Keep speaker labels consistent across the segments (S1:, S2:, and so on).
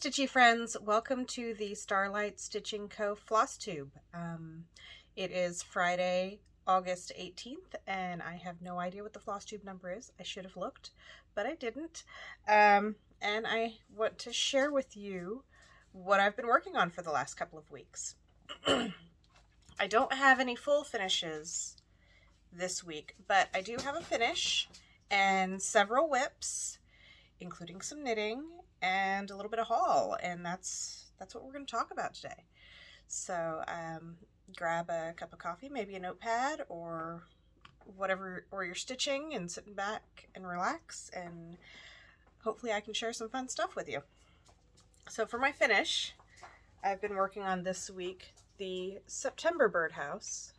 S1: Stitchy friends, welcome to the StarlightStitchingCo Flosstube. It is Friday, August 18th, and I have no idea what the Flosstube number is. I should have looked, but I didn't. And I want to share with you what I've been working on for the last couple of weeks. I don't have any full finishes this week, but I do have a finish and several whips, including some knitting and a little bit of haul, and that's what we're going to talk about today. So grab a cup of coffee, maybe a notepad or whatever, or you're stitching and sitting back and relax, and hopefully I can share some fun stuff with you. So for my finish, I've been working on this week the September Birdhouse,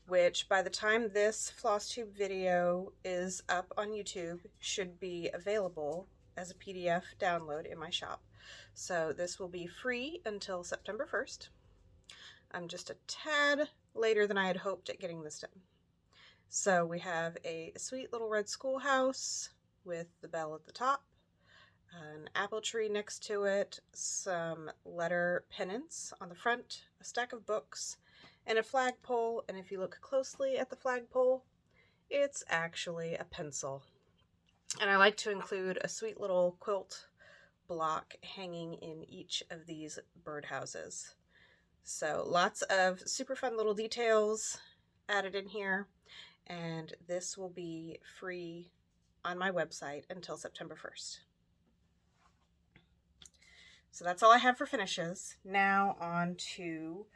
S1: which by the time this Flosstube video is up on YouTube should be available as a PDF download in my shop. So this will be free until September 1st. I'm just a tad later than I had hoped at getting this done. So we have a sweet little red schoolhouse with the bell at the top, an apple tree next to it, some letter pennants on the front, a stack of books, and a flagpole. And if you look closely at the flagpole, it's actually a pencil. And I like to include a sweet little quilt block hanging in each of these birdhouses. So lots of super fun little details added in here, and this will be free on my website until September 1st. So that's all I have for finishes. Now on to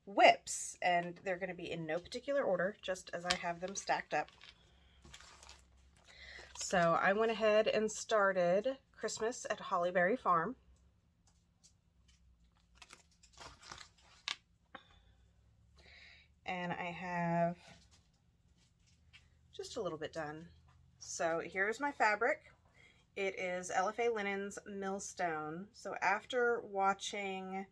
S1: whips, and they're going to be in no particular order, just as I have them stacked up. So I went ahead and started Christmas at Hollyberry Farm. And I have just a little bit done. So here's my fabric. It is LFA Linen's Millstone. So after watching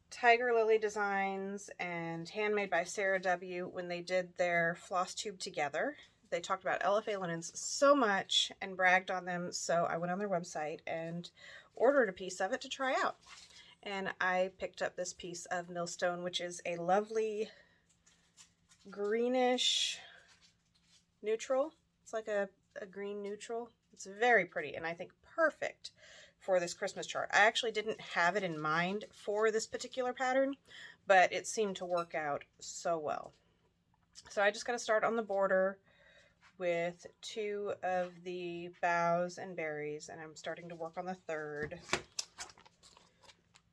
S1: Tiger Lily Designs and Handmade by Sarah W. when they did their Flosstube together, they talked about LFA linens so much and bragged on them, so I went on their website and ordered a piece of it to try out. And I picked up this piece of Millstone, which is a lovely greenish neutral. It's like a green neutral. It's very pretty, and I think perfect for this Christmas chart. I actually didn't have it in mind for this particular pattern, but it seemed to work out so well. So I just got to start on the border with two of the boughs and berries, and I'm starting to work on the third.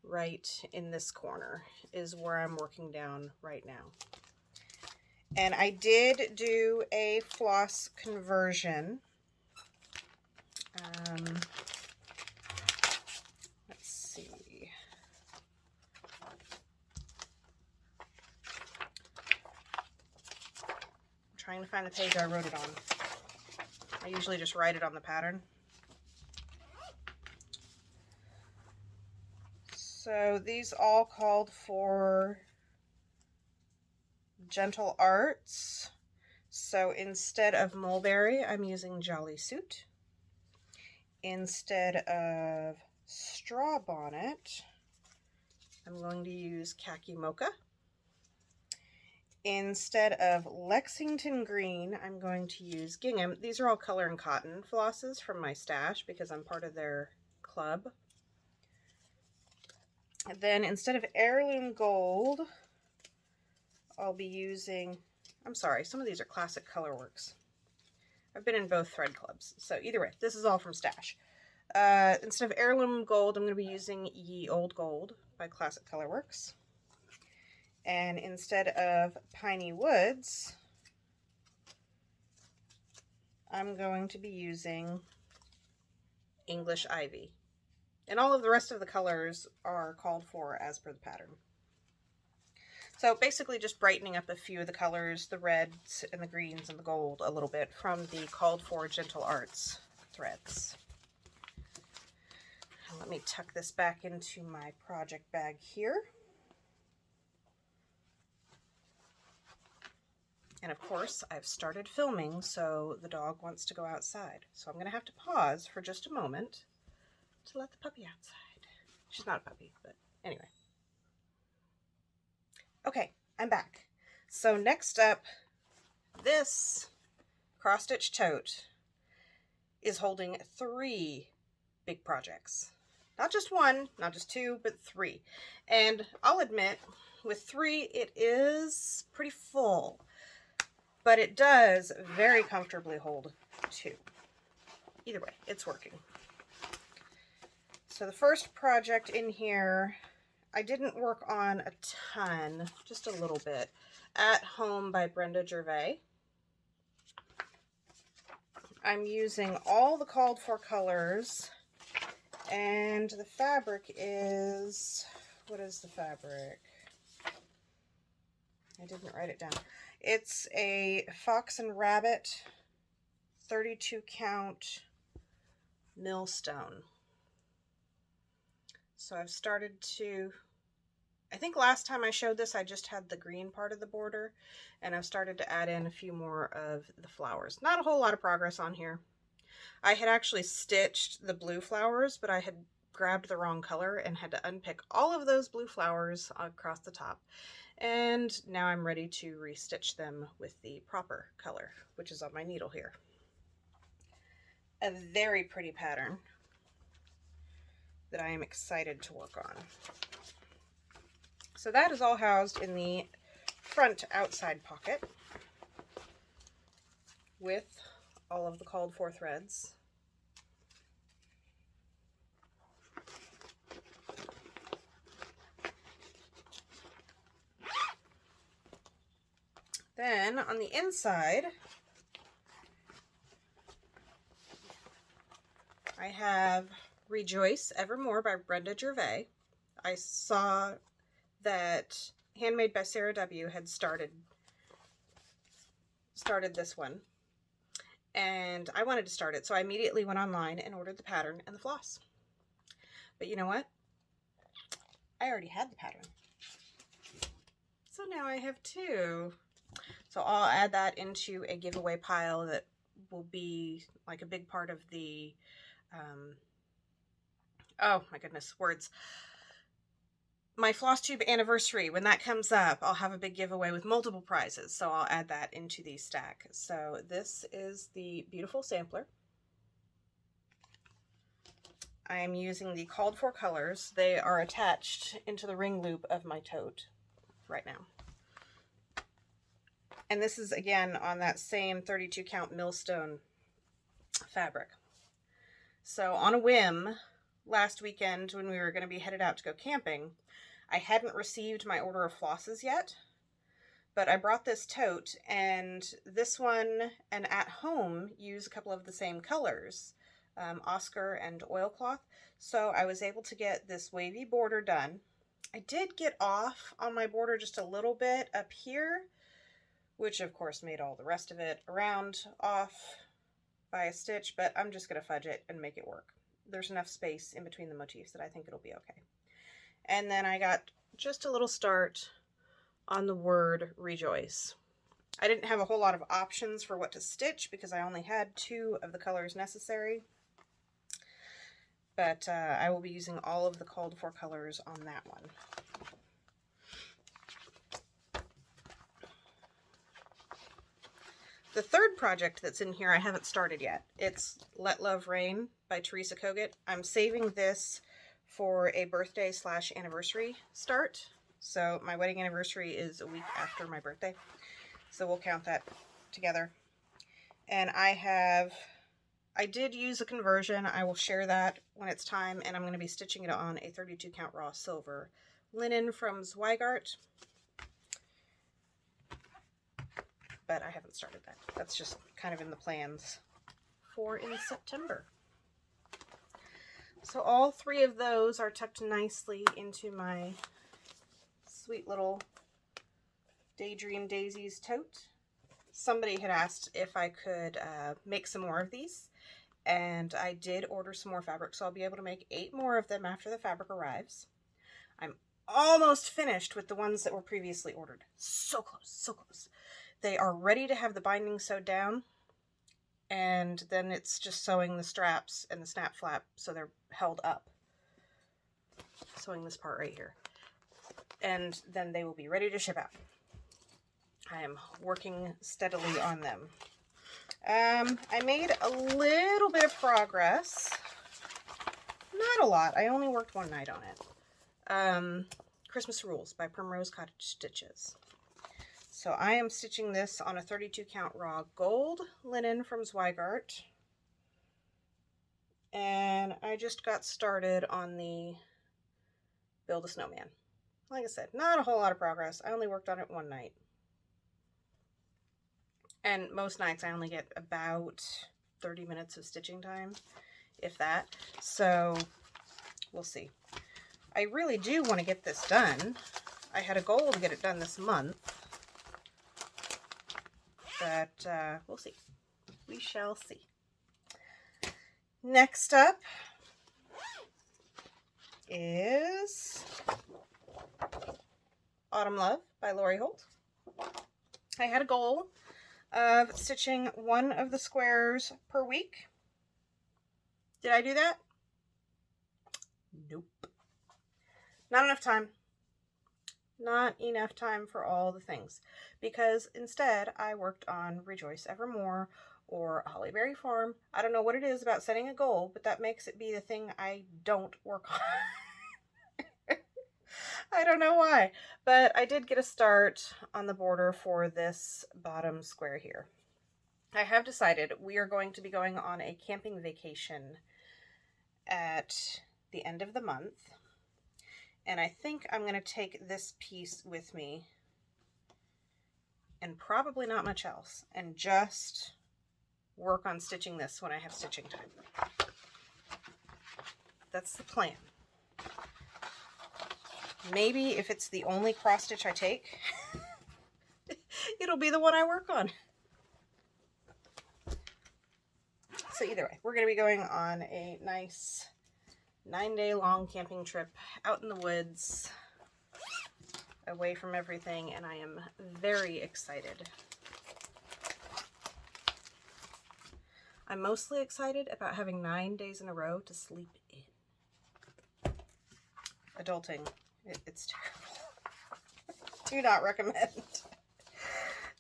S1: Right in this corner is where I'm working down right now. And I did do a floss conversion. Let's see. I'm trying to find the page I wrote it on. I usually just write it on the pattern. So these all called for Gentle Arts. So instead of Mulberry, I'm using Jolly Suit. Instead of Straw Bonnet, I'm going to use Khaki Mocha. Instead of Lexington Green, I'm going to use Gingham. These are all Color and Cotton flosses from my stash because I'm part of their club. And then instead of Heirloom Gold, I'll be using, I'm sorry, some of these are classic Colorworks. I've been in both thread clubs, so either way, this is all from stash. Instead of Heirloom Gold, I'm going to be using Ye Old Gold by Classic Colorworks. And instead of Piney Woods, I'm going to be using English Ivy. And all of the rest of the colors are called for as per the pattern. So basically just brightening up a few of the colors, the reds and the greens and the gold a little bit from the called for Gentle Arts threads. Let me tuck this back into my project bag here. And of course, I've started filming, so the dog wants to go outside. So I'm going to have to pause for just a moment to let the puppy outside. She's not a puppy, but anyway. Okay, I'm back. So next up, this cross-stitch tote is holding 3 big projects. Not just one, not just 2, but 3. And I'll admit, with 3, it is pretty full, but it does very comfortably hold 2. Either way, it's working. So the first project in here, I didn't work on a ton, just a little bit. At Home by Brenda Gervais. I'm using all the called for colors, and the fabric is, what is the fabric? I didn't write it down. It's a Fox and Rabbit 32 count Millstone. So I've started to, I think last time I showed this I just had the green part of the border, and I've started to add in a few more of the flowers. Not a whole lot of progress on here. I had actually stitched the blue flowers, but I had grabbed the wrong color and had to unpick all of those blue flowers across the top. And now I'm ready to restitch them with the proper color, which is on my needle here. A very pretty pattern that I am excited to work on. So that is all housed in the front outside pocket with all of the called for threads. Then on the inside, I have Rejoice Evermore by Brenda Gervais. I saw that Handmade by Sarah W. had started this one, and I wanted to start it, so I immediately went online and ordered the pattern and the floss. But you know what? I already had the pattern, so now I have 2. So I'll add that into a giveaway pile that will be like a big part of the oh my goodness, words. My Flosstube anniversary, when that comes up, I'll have a big giveaway with multiple prizes, so I'll add that into the stack. So this is the beautiful sampler. I am using the called for colors. They are attached into the ring loop of my tote right now. And this is again on that same 32 count Millstone fabric. So on a whim, last weekend when we were going to be headed out to go camping, I hadn't received my order of flosses yet, but I brought this tote, and this one and At Home use a couple of the same colors, Oscar and oilcloth, so I was able to get this wavy border done. I did get off on my border just a little bit up here, which of course made all the rest of it around off by a stitch, but I'm just going to fudge it and make it work. There's enough space in between the motifs that I think it'll be okay. And then I got just a little start on the word Rejoice. I didn't have a whole lot of options for what to stitch because I only had 2 of the colors necessary. But I will be using all of the called for colors on that one. The third project that's in here I haven't started yet. It's Let Love Rain by Teresa Kogut. I'm saving this for a birthday / anniversary start. So my wedding anniversary is a week after my birthday. So we'll count that together. And I did use a conversion. I will share that when it's time, and I'm going to be stitching it on a 32 count raw silver linen from Zweigart. But I haven't started that. That's just kind of in the plans for in September. So all 3 of those are tucked nicely into my sweet little Daydream Daisies tote. Somebody had asked if I could make some more of these, and I did order some more fabric, so I'll be able to make 8 more of them after the fabric arrives. I'm almost finished with the ones that were previously ordered. So close, so close. They are ready to have the binding sewed down. and then it's just sewing the straps and the snap flap so they're held up. Sewing this part right here. And then they will be ready to ship out. I am working steadily on them. I made a little bit of progress. Not a lot. I only worked one night on it. Christmas Rules by Primrose Cottage Stitches. So I am stitching this on a 32 count raw gold linen from Zweigart. And I just got started on the Build a Snowman. Like I said, not a whole lot of progress. I only worked on it one night. And most nights I only get about 30 minutes of stitching time, if that. So we'll see. I really do want to get this done. I had a goal to get it done this month. But we'll see. We shall see. Next up is Autumn Love by Lori Holt. I had a goal of stitching one of the squares per week. Did I do that? Nope. Not enough time. Not enough time for all the things. Because instead I worked on Rejoice Evermore or Hollyberry Farm. I don't know what it is about setting a goal, but that makes it be the thing I don't work on. I don't know why, but I did get a start on the border for this bottom square here. I have decided we are going to be going on a camping vacation at the end of the month, and I think I'm going to take this piece with me and probably not much else, and just work on stitching this when I have stitching time. That's the plan. Maybe if it's the only cross stitch I take, it'll be the one I work on. So either way, we're going to be going on a nice 9-day long camping trip out in the woods, away from everything, and I am very excited. I'm mostly excited about having 9 days in a row to sleep in. Adulting. It's terrible. Do not recommend.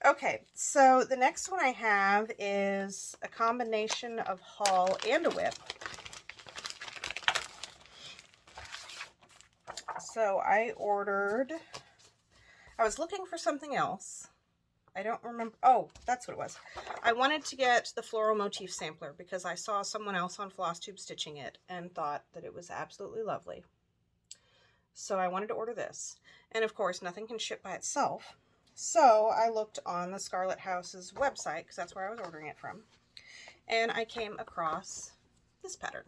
S1: Okay, so the next one I have is a combination of haul and a whip. So I was looking for something else. I don't remember. Oh, that's what it was. I wanted to get the floral motif sampler because I saw someone else on Flosstube stitching it and thought that it was absolutely lovely. So I wanted to order this. And of course, nothing can ship by itself. So I looked on the Scarlett House's website, because that's where I was ordering it from. And I came across this pattern.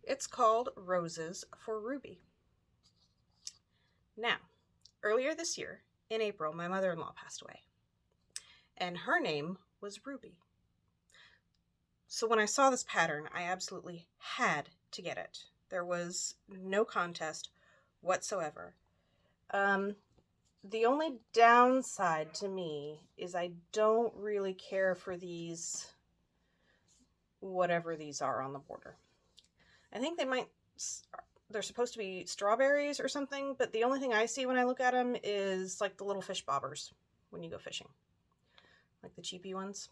S1: It's called Roses for Ruby. Now, earlier this year, in April, my mother-in-law passed away. And her name was Ruby. So when I saw this pattern, I absolutely had to get it. There was no contest whatsoever. The only downside to me is I don't really care for these, whatever these are on the border. I think they're supposed to be strawberries or something, but the only thing I see when I look at them is like the little fish bobbers when you go fishing. Like the cheapy ones.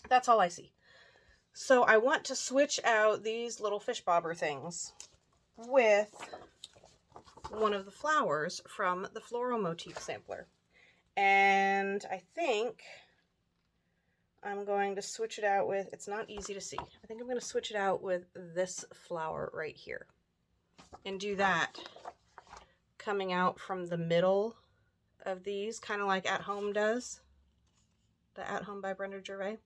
S1: That's all I see. So I want to switch out these little fish bobber things with one of the flowers from the floral motif sampler. And I think I'm going to switch it out with, it's not easy to see. I think I'm going to switch it out with this flower right here. And do that coming out from the middle of these, kind of like At Home does. The At Home by Brenda Gervais.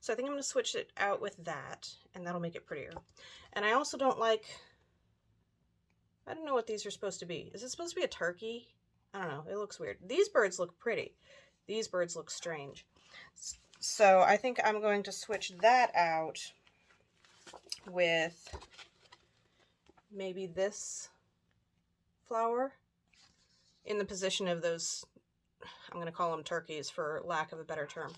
S1: So I think I'm going to switch it out with that, and that'll make it prettier. And I also don't like, I don't know what these are supposed to be. Is it supposed to be a turkey? I don't know. It looks weird. These birds look pretty. These birds look strange. So I think I'm going to switch that out with maybe this flower in the position of those, I'm going to call them turkeys for lack of a better term.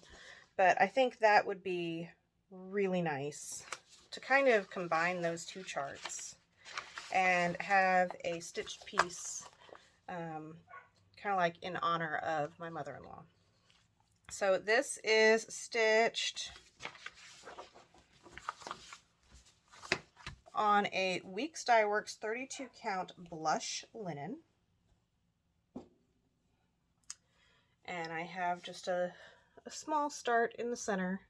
S1: But I think that would be really nice to kind of combine those two charts and have a stitched piece kind of like in honor of my mother-in-law. So this is stitched on a Weeks Dye Works 32 count blush linen. And I have just a small start in the center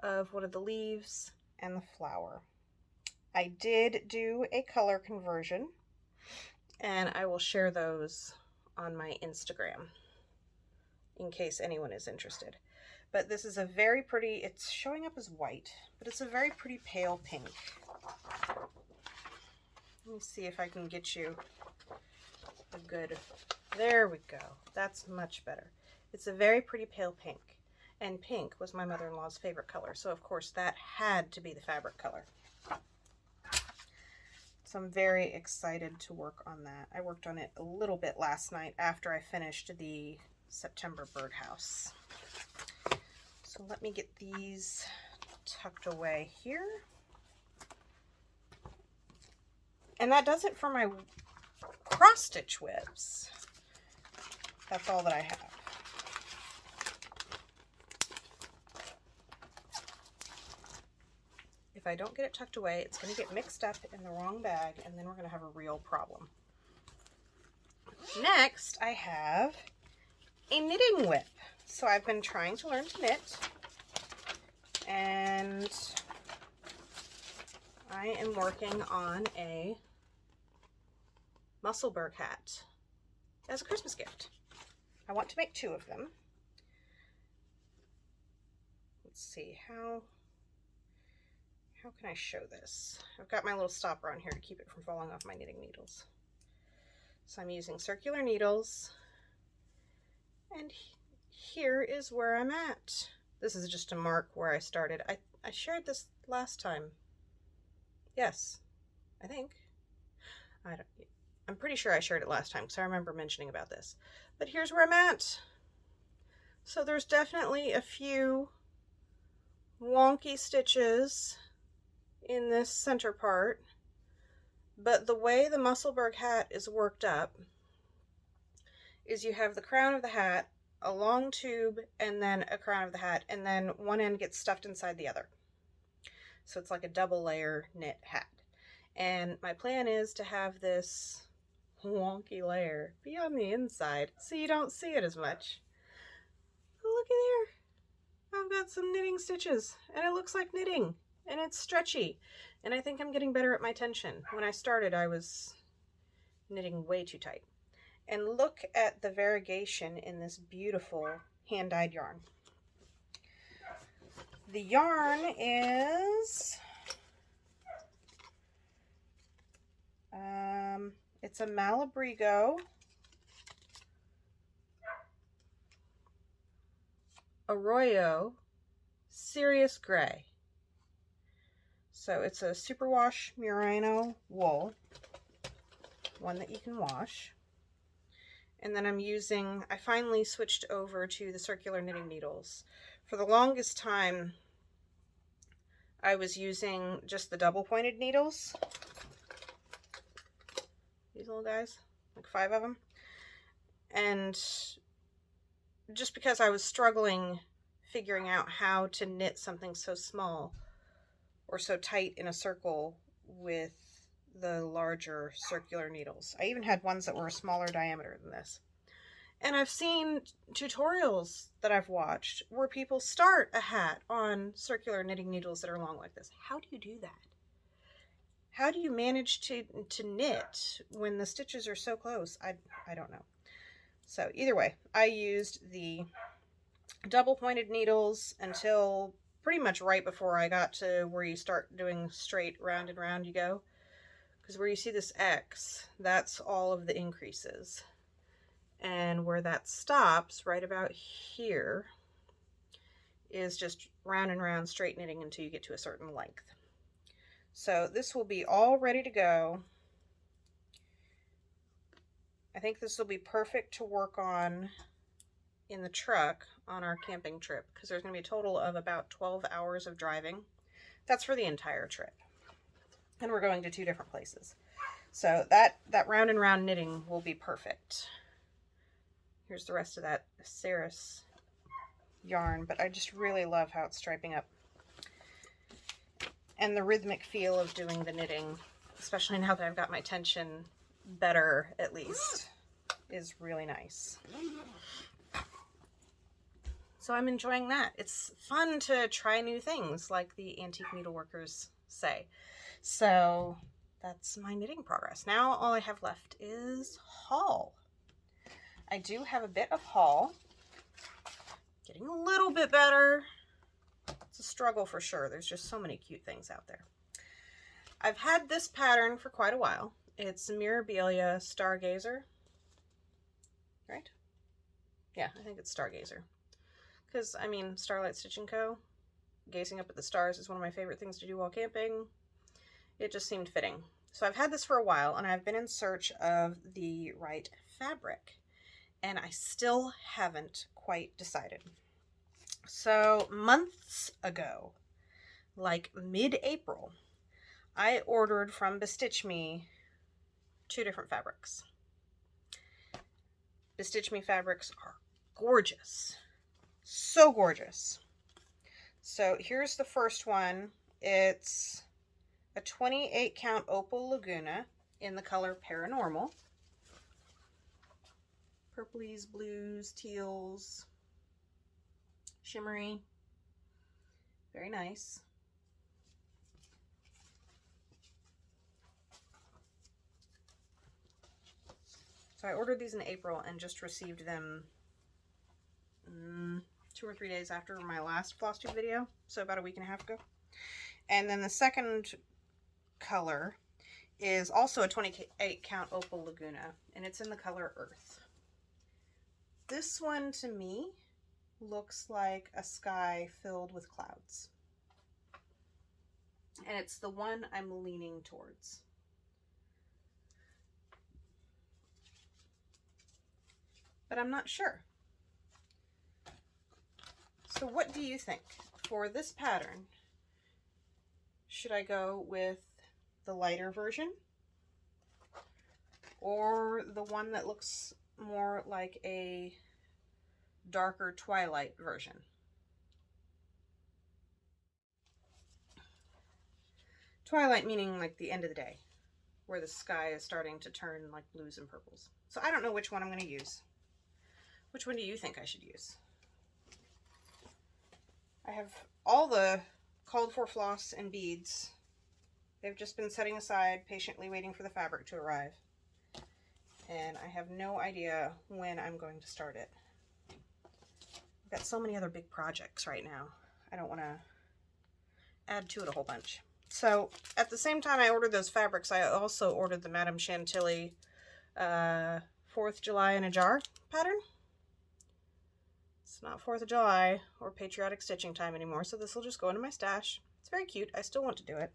S1: of one of the leaves and the flower. I did do a color conversion, and I will share those on my Instagram in case anyone is interested. But this is a very pretty, it's showing up as white, but it's a very pretty pale pink. Let me see if I can get you a good, there we go. That's much better. It's a very pretty pale pink, and pink was my mother-in-law's favorite color, so of course that had to be the fabric color. So I'm very excited to work on that. I worked on it a little bit last night after I finished the September Birdhouse. So let me get these tucked away here. And that does it for my cross stitch whips. That's all that I have. If I don't get it tucked away, it's going to get mixed up in the wrong bag, and then we're going to have a real problem. Next, I have a knitting whip. So I've been trying to learn to knit, and I am working on a Musselburgh hat as a Christmas gift. I want to make 2 of them. Let's see, how can I show this? I've got my little stopper on here to keep it from falling off my knitting needles. So I'm using circular needles, and here is where I'm at. This is just a mark where I started. I shared this last time. Yes, I think. I'm pretty sure I shared it last time because I remember mentioning about this. But here's where I'm at. So there's definitely a few wonky stitches in this center part, but the way the Musselburgh hat is worked up is you have the crown of the hat, a long tube, and then a crown of the hat, and then one end gets stuffed inside the other. So it's like a double layer knit hat. And my plan is to have this wonky layer be on the inside so you don't see it as much. But look at there. I've got some knitting stitches, and it looks like knitting, and it's stretchy, and I think I'm getting better at my tension. When I started, I was knitting way too tight. And look at the variegation in this beautiful hand-dyed yarn. The yarn is, it's a Malabrigo Arroyo Sirius Gray. So it's a superwash merino wool, one that you can wash. And then I finally switched over to the circular knitting needles. For the longest time, I was using just the double pointed needles. These little guys, like 5 of them. And just because I was struggling figuring out how to knit something so small or so tight in a circle with the larger circular needles. I even had ones that were a smaller diameter than this. And I've seen tutorials that I've watched where people start a hat on circular knitting needles that are long like this. How do you do that? How do you manage to knit when the stitches are so close? I don't know. So either way, I used the double pointed needles until pretty much right before I got to where you start doing straight round and round you go. Because where you see this X, that's all of the increases. And where that stops, right about here, is just round and round straight knitting until you get to a certain length. So this will be all ready to go. I think this will be perfect to work on in the truck on our camping trip, because there's going to be a total of about 12 hours of driving. That's for the entire trip. And we're going to 2 different places. So that round and round knitting will be perfect. Here's the rest of that Ceres yarn, but I just really love how it's striping up. And the rhythmic feel of doing the knitting, especially now that I've got my tension better at least, is really nice. So I'm enjoying that. It's fun to try new things, like the antique needleworkers say. So that's my knitting progress. Now all I have left is haul. I do have a bit of haul. Getting a little bit better. It's a struggle for sure. There's just so many cute things out there. I've had this pattern for quite a while. It's Mirabilia Stargazer. Right? Yeah, I think it's Stargazer. Because, I mean, StarlightStitchingCo, gazing up at the stars is one of my favorite things to do while camping. It just seemed fitting. So I've had this for a while, and I've been in search of the right fabric. And I still haven't quite decided. So months ago, like mid-April, I ordered from Bestitch Me 2 different fabrics. Bestitch Me fabrics are gorgeous. So gorgeous. So here's the first one. It's a 28 count Opal Laguna in the color Paranormal. Purplies, blues, teals, shimmery. Very nice. So I ordered these in April and just received them 2 or 3 days after my last Flosstube video, so about a week and a half ago. And then the second color is also a 28 count Opal Laguna, and it's in the color Earth. This one to me looks like a sky filled with clouds. And it's the one I'm leaning towards. But I'm not sure. So what do you think? For this pattern, should I go with the lighter version or the one that looks more like a darker twilight version? Twilight meaning like the end of the day, where the sky is starting to turn like blues and purples. So I don't know which one I'm going to use. Which one do you think I should use? I have all the called for floss and beads. They've just been setting aside, patiently waiting for the fabric to arrive. And I have no idea when I'm going to start it. I've got so many other big projects right now. I don't want to add to it a whole bunch. So at the same time I ordered those fabrics, I also ordered the Madame Chantilly 4th of July in a jar pattern. It's not 4th of July or patriotic stitching time anymore, so this will just go into my stash. It's very cute. I still want to do it.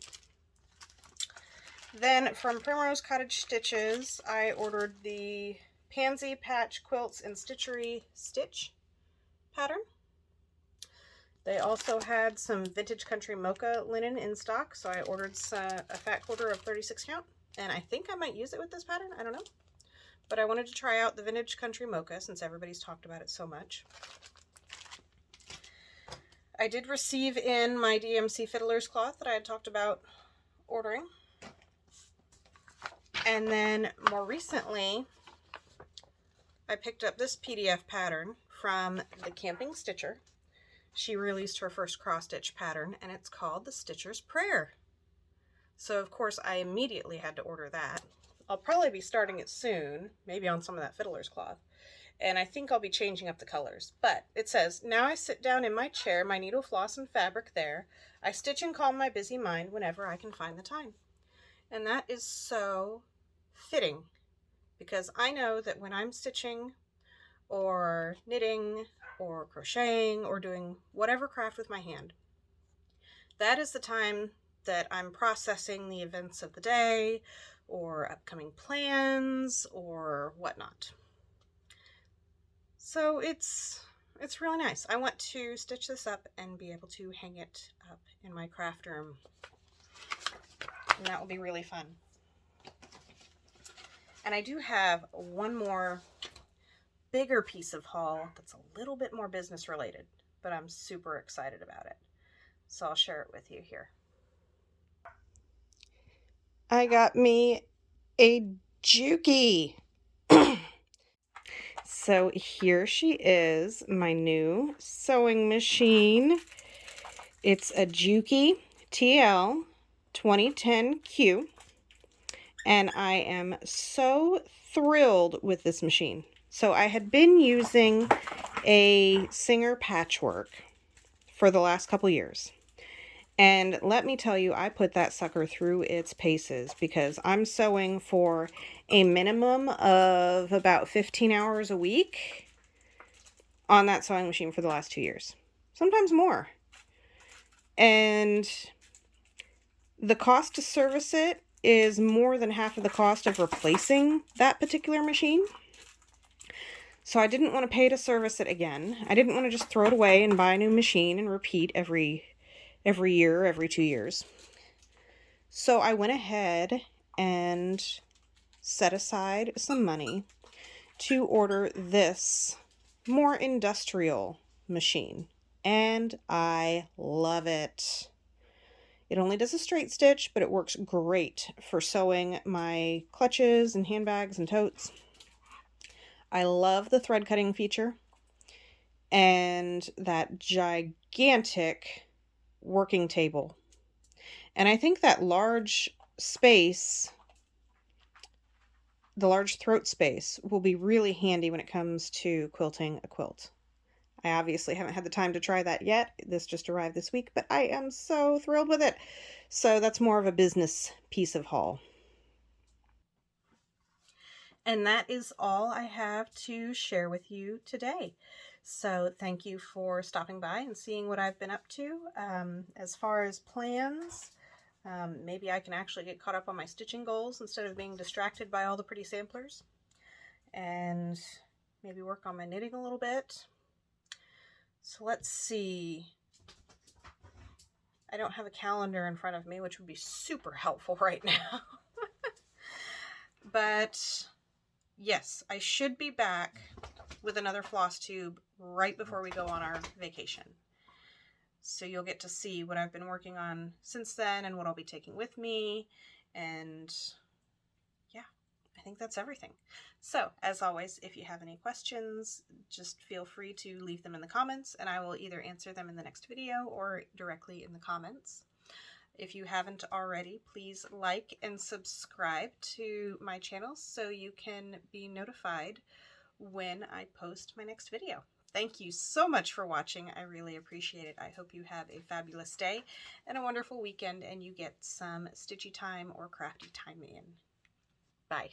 S1: Then from Primrose Cottage Stitches, I ordered the Pansy Patch Quilts and Stitchery Stitch pattern. They also had some Vintage Country Mocha linen in stock, so I ordered a fat quarter of 36 count, and I think I might use it with this pattern. I don't know. But I wanted to try out the Vintage Country Mocha since everybody's talked about it so much. I did receive in my DMC Fiddler's Cloth that I had talked about ordering. And then more recently, I picked up this PDF pattern from the Camping Stitcher. She released her first cross stitch pattern, and it's called the Stitcher's Prayer. So of course I immediately had to order that. I'll probably be starting it soon, maybe on some of that Fiddler's Cloth. And I think I'll be changing up the colors. But it says, now I sit down in my chair, my needle, floss, and fabric there. I stitch and calm my busy mind whenever I can find the time. And that is so fitting, because I know that when I'm stitching or knitting or crocheting or doing whatever craft with my hand, that is the time that I'm processing the events of the day or upcoming plans or whatnot. So it's really nice. I want to stitch this up and be able to hang it up in my craft room. And that will be really fun. And I do have one more bigger piece of haul that's a little bit more business related, but I'm super excited about it. So I'll share it with you here. I got me a Juki. So here she is, my new sewing machine. It's a Juki TL 2010Q, and I am so thrilled with this machine. So I had been using a Singer patchwork for the last couple years. And let me tell you, I put that sucker through its paces because I'm sewing for a minimum of about 15 hours a week on that sewing machine for the last 2 years. Sometimes more. And the cost to service it is more than half of the cost of replacing that particular machine. So I didn't want to pay to service it again. I didn't want to just throw it away and buy a new machine and repeat every year, every 2 years. So I went ahead and set aside some money to order this more industrial machine. And I love it. It only does a straight stitch, but it works great for sewing my clutches and handbags and totes. I love the thread cutting feature and that gigantic working table. And I think that large space, the large throat space, will be really handy when it comes to quilting a quilt. I obviously haven't had the time to try that yet. This just arrived this week, but I am so thrilled with it. So that's more of a business piece of haul. And that is all I have to share with you today. So thank you for stopping by and seeing what I've been up to. As far as plans, maybe I can actually get caught up on my stitching goals instead of being distracted by all the pretty samplers. And maybe work on my knitting a little bit. So let's see. I don't have a calendar in front of me, which would be super helpful right now. But yes, I should be back with another Flosstube right before we go on our vacation. So you'll get to see what I've been working on since then and what I'll be taking with me. And yeah, I think that's everything. So as always, if you have any questions, just feel free to leave them in the comments and I will either answer them in the next video or directly in the comments. If you haven't already, please like and subscribe to my channel so you can be notified when I post my next video. Thank you so much for watching. I really appreciate it. I hope you have a fabulous day and a wonderful weekend and you get some stitchy time or crafty time in. Bye.